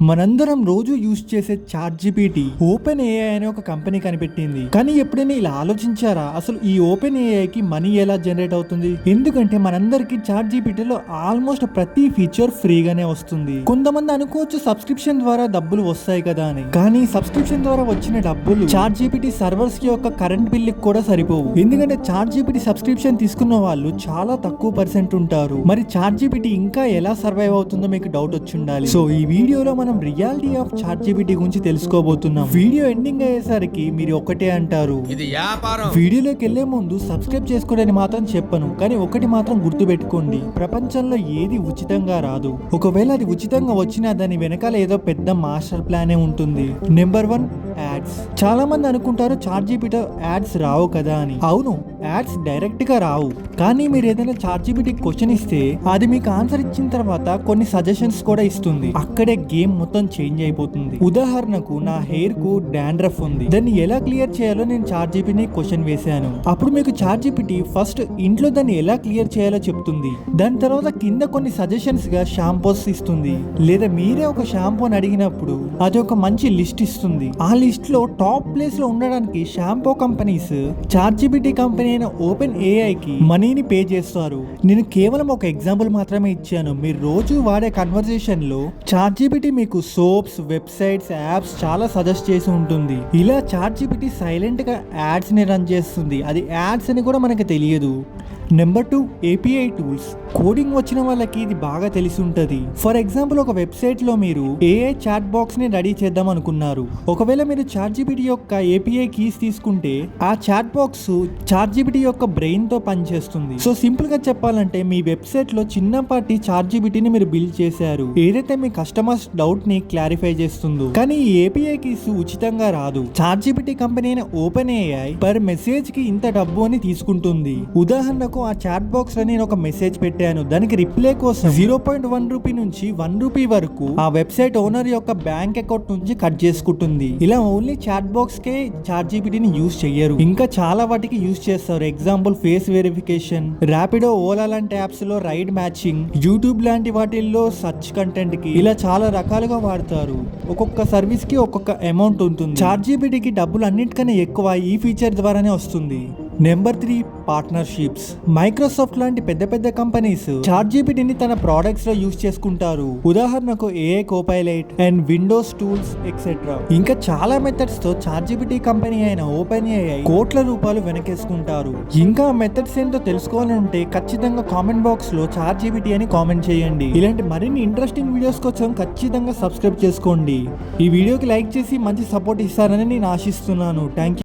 మనందరం రోజు యూజ్ చేసే చాట్ జీపీటీ ఓపెన్ ఏఐ అనే ఒక కంపెనీ కనిపెట్టింది. కానీ ఎప్పుడైనా ఇలా ఆలోచించారా, అసలు ఈ ఓపెన్ ఏఐకి మనీ ఎలా జనరేట్ అవుతుంది? ఎందుకంటే మనందరికి చాట్ జీపీటీలో ఆల్మోస్ట్ ప్రతి ఫీచర్ ఫ్రీగానే వస్తుంది. కొంతమంది అనుకోవచ్చు సబ్స్క్రిప్షన్ ద్వారా డబ్బులు వస్తాయి కదా అని, కానీ సబ్స్క్రిప్షన్ ద్వారా వచ్చిన డబ్బులు చాట్ జీపీటీ సర్వర్స్ కి యొక్క కరెంట్ బిల్లుకి కూడా సరిపోవు. ఎందుకంటే చాట్ జీపీటీ సబ్స్క్రిప్షన్ తీసుకున్న వాళ్ళు చాలా తక్కువ పర్సెంట్ ఉంటారు. మరి చాట్ జీపీటీ ఇంకా ఎలా సర్వైవ్ అవుతుందో మీకు డౌట్ వచ్చి ఉండాలి. సో ఈ వీడియోలో మనం రియాలిటీ ఆఫ్ చాట్ జీపీటీ గురించి తెలుసుకోబోతున్నాం. వీడియో ఎండింగ్ అయ్యేసరికి మీరు ఒకటే అంటారు, ఇది వ్యాపారం. వీడియోలోకి వెళ్లే ముందు సబ్స్క్రైబ్ చేసుకోవడానికి మాత్రం చెప్పను, కానీ ఒకటి మాత్రం గుర్తు పెట్టుకోండి, ప్రపంచంలో ఏది ఉచితంగా రాదు. ఒకవేళ అది ఉచితంగా వచ్చినా దాని వెనకాల ఏదో పెద్ద మాస్టర్ ప్లానే ఉంటుంది. Number 1, ads. చాలా మంది అనుకుంటారు చాట్ జీపీటీ యాడ్స్ రావు కదా అని. అవును, యాడ్స్ డైరెక్ట్ గా రావు, కానీ మీరు ఏదైనా చాట్ జీపీటీ క్వశ్చన్ ఇస్తే అది మీకు ఆన్సర్ ఇచ్చిన తర్వాత కొన్ని సజెషన్స్ కూడా ఇస్తుంది. అక్కడే గేమ్ మొత్తం చేంజ్ అయిపోతుంది. ఉదాహరణకు నా హెయిర్ కు డాండ్రఫ్ ఉంది, దాన్ని ఎలా క్లియర్ చేయాలో నేను చాట్ జీపీటీ క్వశ్చన్ వేసాను. అప్పుడు మీకు చాట్ జీపీటీ ఫస్ట్ ఇంట్లో దాన్ని ఎలా క్లియర్ చేయాలో చెప్తుంది. దాని తర్వాత కింద కొన్ని సజెషన్స్ గా షాంపూస్ ఇస్తుంది. లేదా మీరే ఒక షాంపూని అడిగినప్పుడు అది ఒక మంచి లిస్ట్ ఇస్తుంది. ఆ లిస్ట్ లో టాప్ ప్లేస్ లో ఉండడానికి shampoo companies chat GPT company అయిన ఓపెన్ ఏఐ కి మనీని పే చేస్తారు. నేను కేవలం ఒక ఎగ్జాంపుల్ మాత్రమే ఇచ్చాను. మీరు రోజు వాడే కన్వర్జేషన్ లో చాట్ జీపీటీ మీకు సోప్స్, వెబ్సైట్స్, యాప్స్ చాలా సజెస్ట్ చేసి ఉంటుంది. ఇలా చాట్ జీపీటీ సైలెంట్ గా యాడ్స్ ని రన్ చేస్తుంది. అది యాడ్స్ అని కూడా మనకు తెలియదు. Number 2, API tools. కోడింగ్ వచ్చిన వాళ్ళకి ఇది బాగా తెలిసి ఉంటుంది. ఫర్ ఎగ్జాంపుల్, ఒక వెబ్సైట్ లో మీరు ఏఐ చాట్ బాక్స్ ని రెడీ చేద్దాం అనుకున్నారు. ఒకవేళ మీరు చాట్ జీపీటీ యొక్క ఏపీఐ కీస్ తీసుకుంటే ఆ చాట్ బాక్స్ చాట్ జీపీటీ యొక్క బ్రెయిన్ తో పనిచేస్తుంది. సో సింపుల్ గా చెప్పాలంటే మీ వెబ్సైట్ లో చిన్నపాటి చాట్ జీపీటీని మీరు బిల్డ్ చేశారు, ఏదైతే మీ కస్టమర్స్ డౌట్ ని క్లారిఫై చేస్తుందో. కానీ ఈ ఏపీఐ కీస్ ఉచితంగా రాదు. చాట్ జీపీటీ కంపెనీ అయిన ఓపెన్ ఏఐ పర్ మెసేజ్ కి ఇంత డబ్బు అని తీసుకుంటుంది. ఉదాహరణకు ఆ చాట్ బాక్స్ లో నేను ఒక మెసేజ్ పెట్టాను, దానికి రిప్లై కోసం 0.1 రూపీ నుంచి 1 రూపీ వరకు ఆ వెబ్సైట్ ఓనర్ యొక్క బ్యాంక్ అకౌంట్ నుంచి కట్ చేసుకుంటుంది. ఇలా ఓన్లీ చాట్ బాక్స్ కే చాట్ జీపీటీని యూజ్ చెయ్యరు, ఇంకా చాలా వాటికి యూజ్ చేస్తారు. Example, face verification, Rapido, Ola లాంటి యాప్స్ లో రైడ్ మ్యాచింగ్, యూట్యూబ్ లాంటి వాటిల్లో సర్చ్ కంటెంట్ కి, ఇలా చాలా రకాలుగా వాడతారు. ఒక్కొక్క సర్వీస్ కి ఒక్కొక్క అమౌంట్ ఉంటుంది. చాట్ జీపీటీకి డబ్బులు అన్నిటికన్నా ఎక్కువ ఈ ఫీచర్ ద్వారానే వస్తుంది. Number 3, partnerships. మైక్రోసాఫ్ట్ లాంటి పెద్ద పెద్ద కంపెనీస్ చాట్ జీపీటీని తన ప్రొడక్ట్స్ లో యూజ్ చేసుకుంటారు. ఉదాహరణకు AI Copilot and Windows tools etcetera. ఇంకా చాలా మెథడ్స్ తో చాట్ జీపీటీ కంపెనీ అయిన ఓపెన్ ఏఐ కోట్ల రూపాయలు వెనకేసుకుంటారు. ఇంకా మెథడ్స్ ఏంటో తెలుసుకోవాలంటే ఖచ్చితంగా కామెంట్ బాక్స్ లో చాట్ జీపీటీ అని కామెంట్ చేయండి. ఇలాంటి మరిన్ని ఇంట్రెస్టింగ్ వీడియోస్ కోసం ఖచ్చితంగా సబ్స్క్రైబ్ చేసుకోండి. ఈ వీడియోకి లైక్ చేసి మంచి సపోర్ట్ ఇస్తారని నేను ఆశిస్తున్నాను. Thank you.